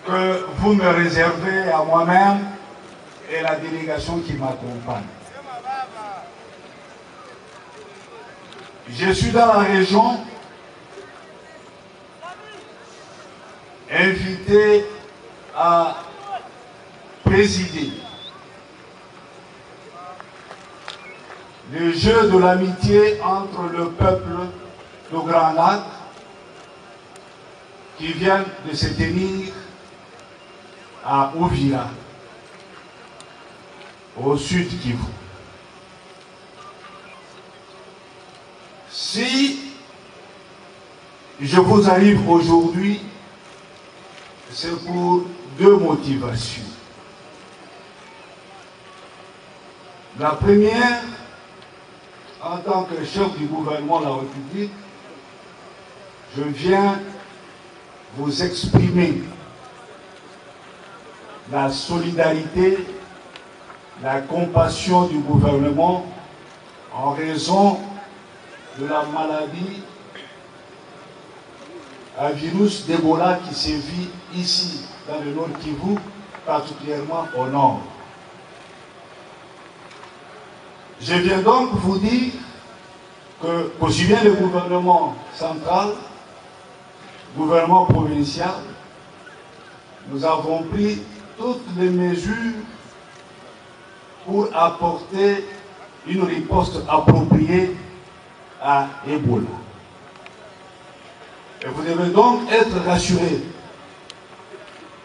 que vous me réservez à moi-même et la délégation qui m'accompagne. Je suis dans la région invité à présider le jeu de l'amitié entre le peuple de Grand Lac qui vient de se tenir à Uvira, au sud Kivu. Si je vous arrive aujourd'hui, c'est pour deux motivations. La première, en tant que chef du gouvernement de la République, je viens vous exprimer la solidarité, la compassion du gouvernement en raison de la maladie à virus d'Ebola qui sévit ici, dans le Nord Kivu, particulièrement au nord. Je viens donc vous dire que, aussi bien le gouvernement central, le gouvernement provincial, nous avons pris toutes les mesures pour apporter une riposte appropriée à Ebola. Et vous devez donc être rassurés.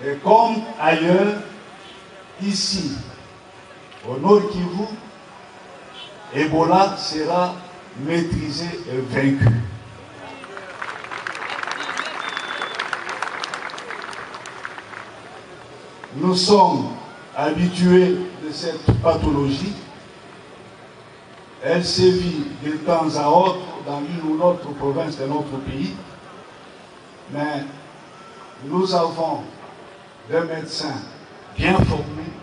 Et comme ailleurs, ici, au Nord Kivu, Ebola sera maîtrisé et vaincu. Nous sommes habitués de cette pathologie. Elle sévit de temps à autre dans l'une ou l'autre province de notre pays. Mais nous avons des médecins bien formés.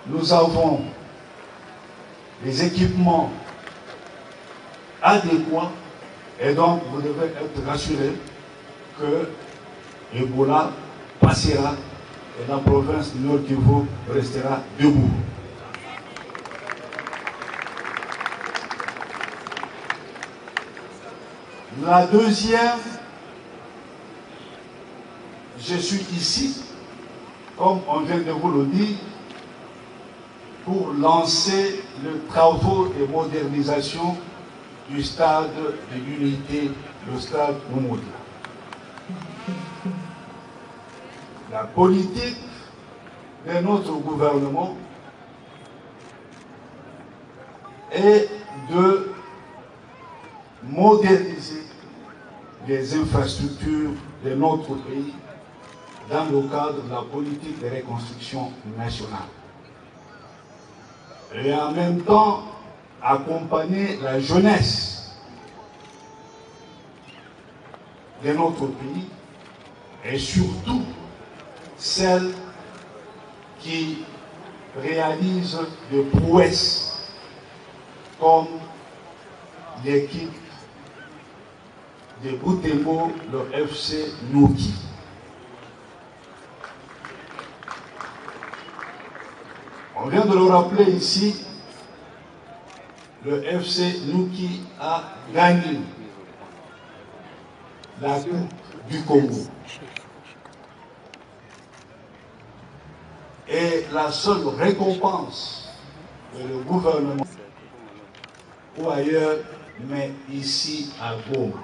Nous avons des équipements adéquats. Et donc, vous devez être rassurés que Ebola passera et la province du Nord Kivu restera debout. La deuxième, je suis ici, comme on vient de vous le dire, pour lancer les travaux de modernisation du stade de l'unité, le stade Moumoudla. La politique de notre gouvernement est de moderniser les infrastructures de notre pays dans le cadre de la politique de reconstruction nationale. Et en même temps, accompagner la jeunesse de notre pays et surtout celle qui réalise des prouesses comme l'équipe de Butembo, le FC Nuki. On vient de le rappeler ici, le FC Nuki a gagné la Coupe du Congo. Et la seule récompense que le gouvernement ou ailleurs, mais ici à Goma.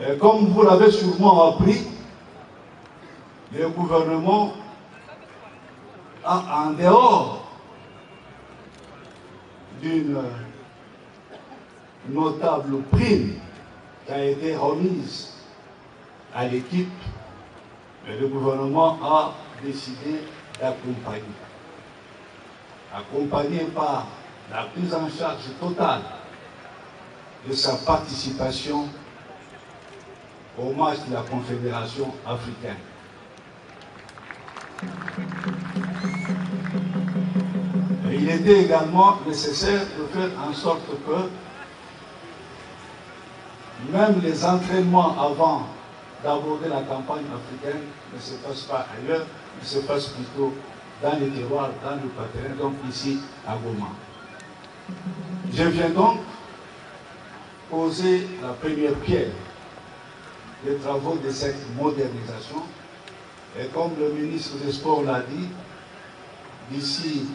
Et comme vous l'avez sûrement appris, le gouvernement a, en dehors d'une notable prime qui a été remise à l'équipe, le gouvernement a décidé d'accompagner. Accompagné par la prise en charge totale de sa participation au match de la Confédération africaine. Et il était également nécessaire de faire en sorte que même les entraînements avant d'aborder la campagne africaine ne se passent pas ailleurs, ils se passent plutôt dans les terroirs, dans le Patrin, donc ici à Goma. Je viens donc poser la première pierre des travaux de cette modernisation. Et comme le ministre des Sports l'a dit, d'ici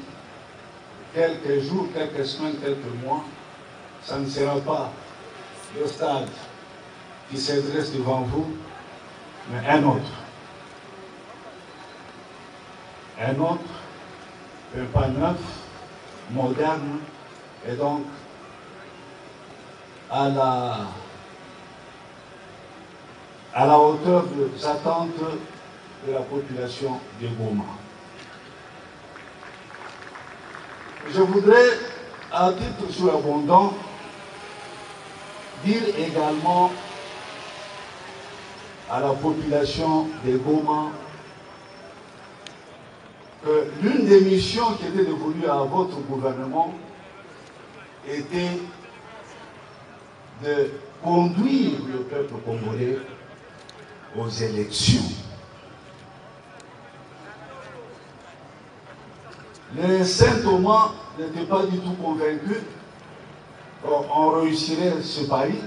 quelques jours, quelques semaines, quelques mois, ça ne sera pas le stade qui s'adresse devant vous, mais un autre. Un autre, pas neuf, moderne, et donc à la hauteur des attentes de la population de Goma. Je voudrais, à titre surabondant, dire également à la population de Goma que l'une des missions qui était dévolue à votre gouvernement était de conduire le peuple congolais aux élections. Les Saint-Thomas n'étaient pas du tout convaincus qu'on réussirait ce pari,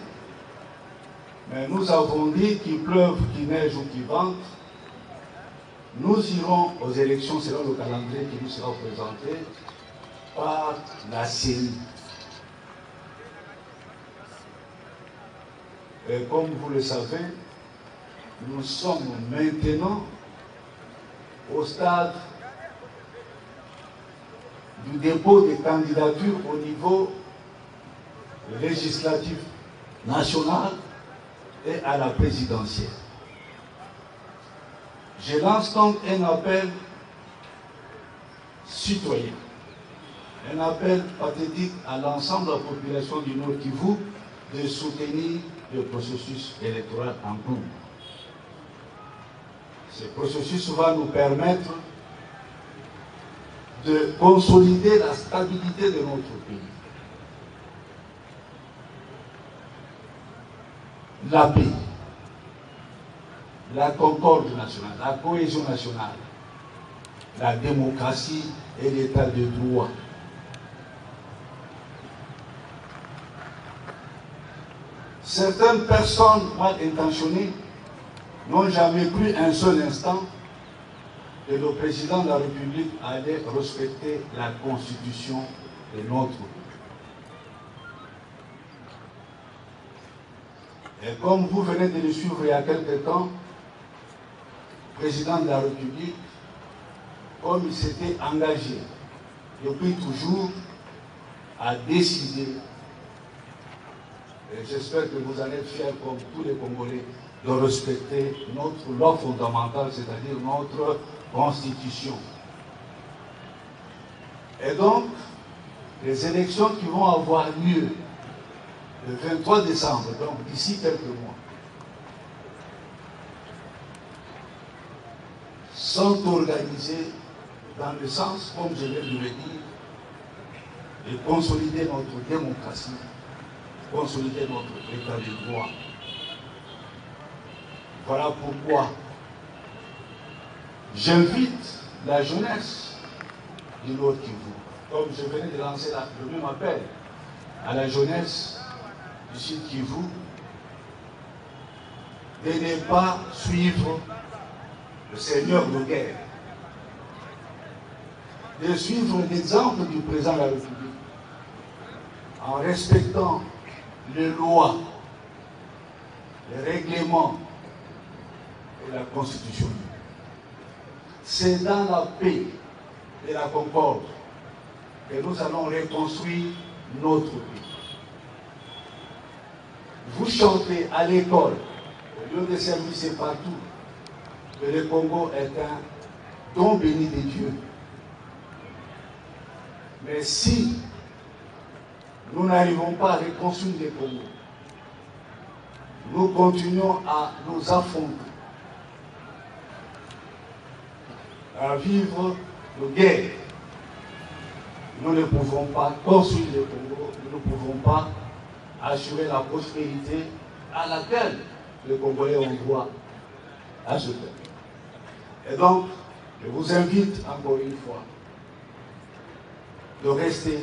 mais nous avons dit qu'il pleuve, qu'il neige ou qu'il vente, nous irons aux élections selon le calendrier qui nous sera présenté par la CENI. Et comme vous le savez, nous sommes maintenant au stade du dépôt des candidatures au niveau législatif national et à la présidentielle. Je lance donc un appel citoyen, un appel pathétique à l'ensemble de la population du Nord Kivu de soutenir le processus électoral en cours. Ce processus va nous permettre de consolider la stabilité de notre pays. La paix, la concorde nationale, la cohésion nationale, la démocratie et l'état de droit. Certaines personnes mal intentionnées n'ont jamais cru un seul instant que le président de la République allait respecter la constitution de notre pays. Et comme vous venez de le suivre il y a quelque temps, le président de la République, comme il s'était engagé depuis toujours à décider, et j'espère que vous allez être fiers comme tous les Congolais, de respecter notre loi fondamentale, c'est-à-dire notre constitution. Et donc, les élections qui vont avoir lieu le 23 décembre, donc d'ici quelques mois, sont organisées dans le sens, comme je viens de le dire, de consolider notre démocratie, consolider notre état de droit. Voilà pourquoi j'invite la jeunesse du Nord Kivu, comme je venais de lancer le même appel à la jeunesse du Sud Kivu, de ne pas suivre le seigneur de guerre, de suivre l'exemple du président de la République en respectant les lois, les règlements et la Constitution. C'est dans la paix et la concorde que nous allons reconstruire notre pays. Vous chantez à l'école, au lieu de service partout, que le Congo est un don béni de Dieu. Mais si nous n'arrivons pas à reconstruire le Congo, nous continuons à nous affronter, à vivre de guerre. Nous ne pouvons pas construire le Congo, nous ne pouvons pas assurer la prospérité, à laquelle les Congolais ont droit à ce thème. Et donc, je vous invite encore une fois de rester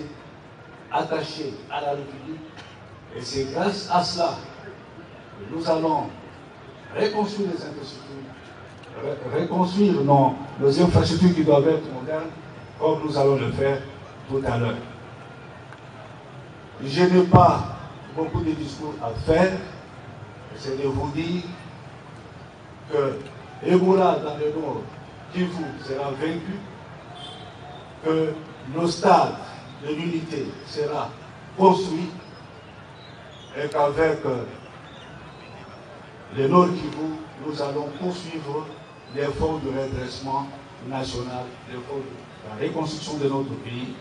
attachés à la République. Et c'est grâce à cela que nous allons reconstruire les infrastructures, reconstruire nos infrastructures qui doivent être modernes, comme nous allons le faire tout à l'heure. Je n'ai pas beaucoup de discours à faire, c'est de vous dire que Ebola dans le nord Kivu sera vaincu, que nos stades de l'unité sera construit et qu'avec le Nord Kivu, nous allons poursuivre l'effort de redressement national, l'effort de la reconstruction de notre pays.